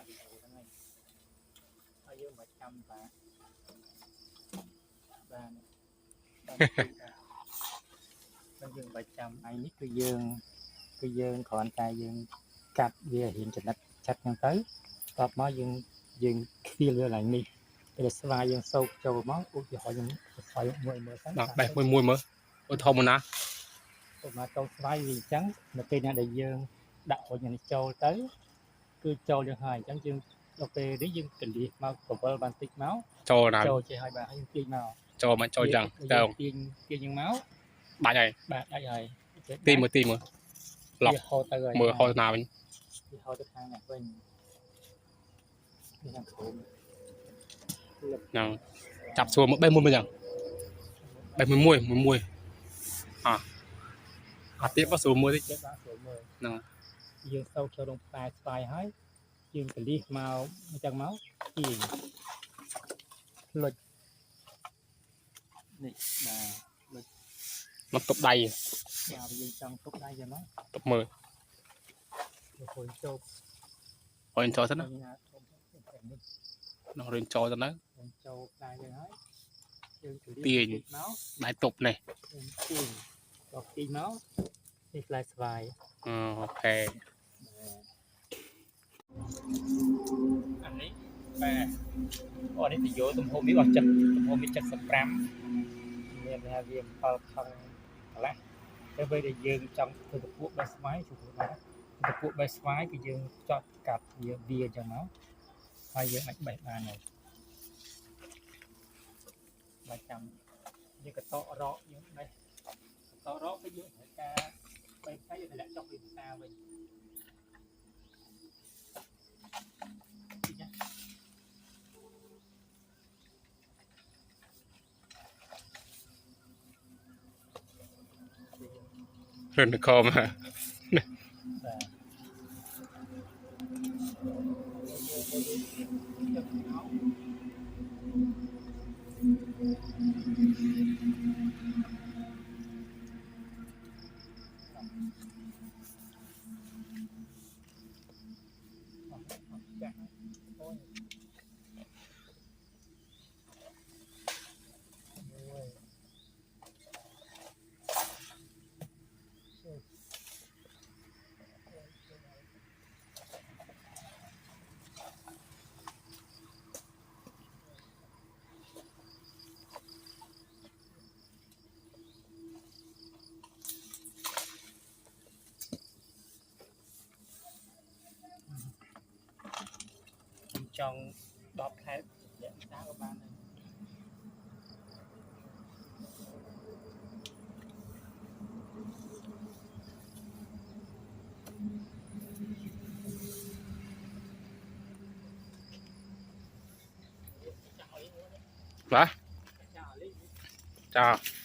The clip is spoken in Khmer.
វីដេអូហ្នឹងហើយយើងមកចាំបាទយើងបាច់ចាំឯនេះគឺយើងគ្រាន់តែយើងកាត់វារៀងចំណិតចាត់ហ្នឹងទៅតបមកយើងខ្វៀលវាឡើងនេះពេលស្វាយយើងសោកចូលមកឧទាហរណ៍យើងស្វាយមួយមើលទៅបេះមួយមើលអូធំណាស់ទៅមកចូលស្វាយវាអញ្ចឹងនៅពេលណាដែលយើងដាក់រុញនេះចូលទៅគឺចូលយើងហើយអញ្ចឹងយើងដល់ពេលនេះយើងកលៀសមកកវលបានតិចមកចូលណាចូលចេះហើយបាទយើងទាញមកចូលមកចូលចឹងទៅទាញយើងមកបាច់ហើយបាទដាច់ហើយទីមើលឡុកហូតទៅហើយមើលហូតណាវិញវាហូតទៅខាងនេះវិញខាងក្រោមហ្នឹងចាប់សួរមកបេះមួយចឹងបេះមួយអាទៀតក៏សួរមួយតិចហ្នឹងយើងសោកចូលក្នុងផ្លែស្វាយហើយយើងកលៀសមកអញ្ចឹងមកទាញលុចនេះបាទមកទប់ដៃបាទយើងចង់ទប់ដៃចឹងមកទប់មើលទៅហុយចូលទៅណានោះរៀនចូលទៅណាចូលផ្លែយើងហើយយើងទាញដៃទប់នេះទាញដល់ទាញមកនេះផ្លែស្វាយអូខេអានេះបាទអូនេះទៅយកទំហំនេះអស់ចិត្តទំហំនេះ75មានថាវា7ខឹងកន្លះតែពេលដែលយើងចង់ធ្វើតពួកបេះស្វាយជួបបាទតពួកបេះស្វាយគឺយើងចត់កាត់វាអញ្ចឹងមកហើយយើងអាចបេះបានហើយមកចាំយើងកតរកយើងបេះកតរកគឺយើងត្រូវការបេះផ្ទៃយើងតម្លាក់ចុះពីផ្សារវិញរឿងនគរមកចង់10ខែអ្នកតាក៏បានដែរបាទចា